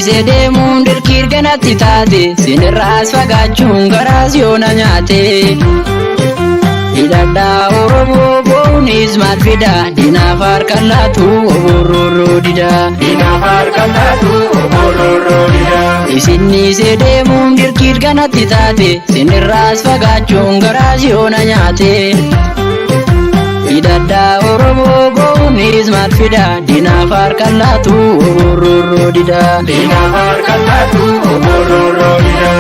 Sinise deemuun dirqiir ganatti taate sinirraas fagaachuun garaas yoona nyaate. Hidhadhaa Oromoo boonis maal fida dinaaf harkaan laatu obororoo dida. Dinaaf harkaan laatu obororoo dida. Sinise deemuun dirqiir ganatti taate sinirraas fagaachuun garaas yoona nyaate. Hidhadhaa Oromoo boonis maal fida dinaaf harkaan laatu obororoo dida. Dinaaf harkaan laatu obororoo dida.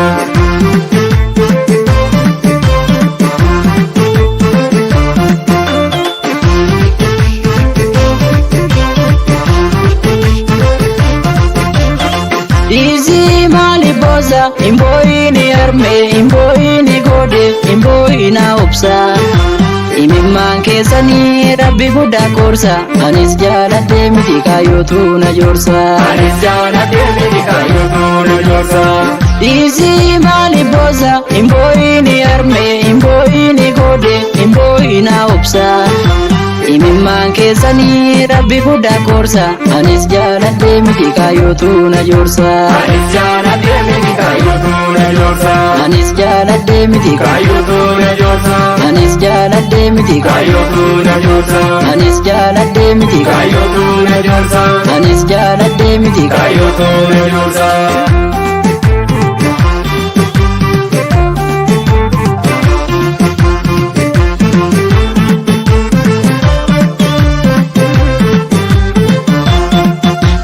Izi mali boza imboini arme imboini gode imboina obsa. Imimmaan keessanii rabbi guddaa korsa anis jaaladhee miti kaayyotu na jorsa. Anis jaaladhee miti kaayyotu na jorsa. Izi mali boza imboini arme imboini gode imboina obsa. Imimmaan keessanii rabbi guddaa korsa anis jaaladhee miti kaayyotu na jorsa. Anis jaaladhee miti kaayyotu na jorsa. Anis jaaladhee miti kaayyotu na jorsa. Anis jaaladhee miti kaayyotu na jorsa. Anis jaaladhee miti kaayyotu na jorsa. Anis jaaladhee miti kaayyotu na jorsa.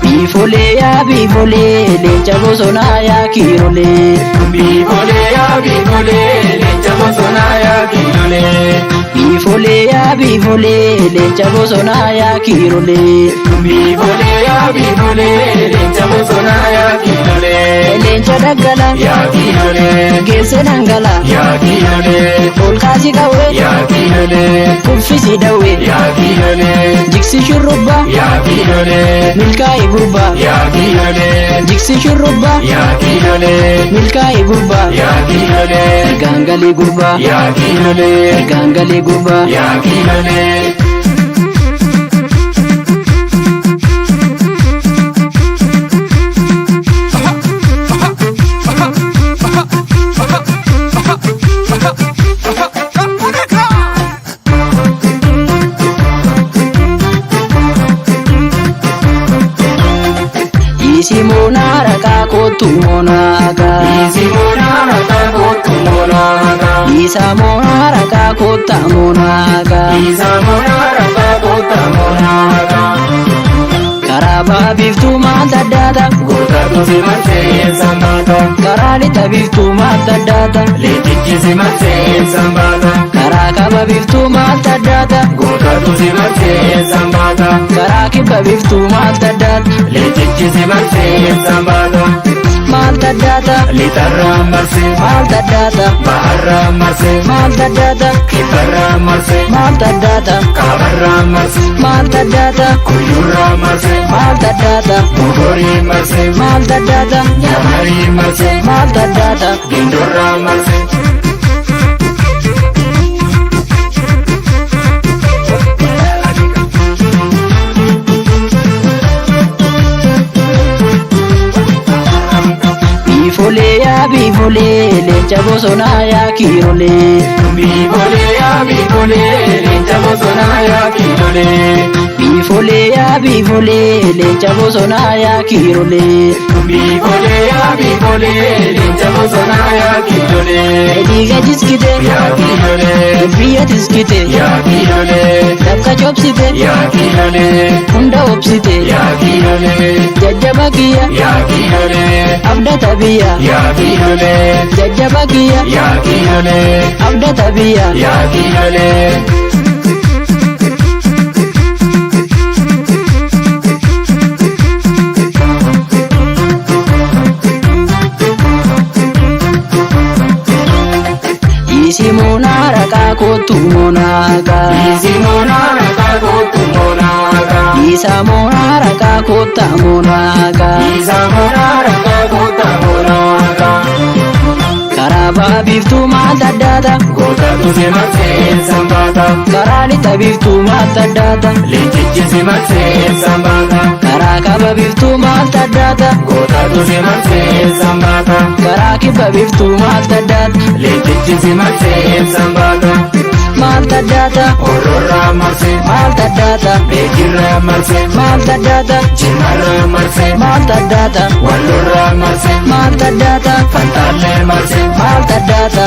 Bifolee yaa bifolee leenca bosonaa yaa kiirolee. Bifolee yaa bifolee leenca bosonaa yaa kiirolee. Bifolee yaa bifolee leenca bosonaa yaa kiirolee. Bifolee yaa bifolee leenca bosonaa yaa kiirolee. Leenca daggala yaa kiirolee. Geesse dangala yaa kiirolee. Olkaasi qawwee yaa kiirolee. Kuffisi dawwee yaa kiirolee. Jigsi shurrubba yaa kiirolee. milkaa'e gurba yaa kiirolee. Jigsi shurrubba yaa kiirolee. milkaa'e gurba yaa kiirolee. gaangalee gurba yaa kiirolee. gaangalee gurba yaa kiirolee. Isi monara ka kotu monaka. Isi monara ka kotu monaka. Isa monara ka kota monaka. Isa monara ka kota monaka. Karaba biftu mata dada. Gota tuzi mate sambata. Karali tabiftu mata dada. Letichi si mate sambata. Karakaba biftu mata dada. Gota tuzi mate sambata. Karakiba biftu mata dada. Letichi si mate sambata. Mata dada. Litarra marse. Mata dada. Baharra marse. Mata dada. Kitarra marse. Mata dada. Kabarra marse. Mata dada. Kuyurra marse. Mata dada. Mugori marse. Mata dada. Yamari marse. Mata dada. Gindurra marse. Bifolee yaa bifolee leenca bosonaa yaa kiirolee. Bifolee yaa bifolee leenca bosonaa yaa kiirolee. Bifolee yaa bifolee leenca bosonaa yaa kiirolee. Bifolee yaa bifolee leenca bosonaa yaa kiirolee. Dhiiga jiskite yaa kiirolee. biyya tiskite yaa kiirolee. dakka cobsite yaa kiirolee. hunda obsite yaa kiirolee. jajjaba kiyya yaa kiirolee. abdata biyya yaa kiirolee. jajjaba kiyya yaa kiirolee. abdata biyya yaa kiirolee. Isi monara ka kotu monaka. Isi monara ka kotu monaka. Isa monara ka kota monaka. Isa monara ka kota monaka. Karaba biftu mata dada. Gota tuzi mate sambata. Karali tabiftu mata dada. Letichi si mate sambata. Karakaba biftu mata taddaata Gootatu si marsee sambaata karaa kibba biftuu maal taddaata Leenjichi si marsee sambaata maal taddaata Ororraa marsee maal taddaata Beekirraa marsee maal taddaata Cimarraa marsee maal taddaata Wallorraa marsee maal taddaata Fantaallee marsee maal taddaata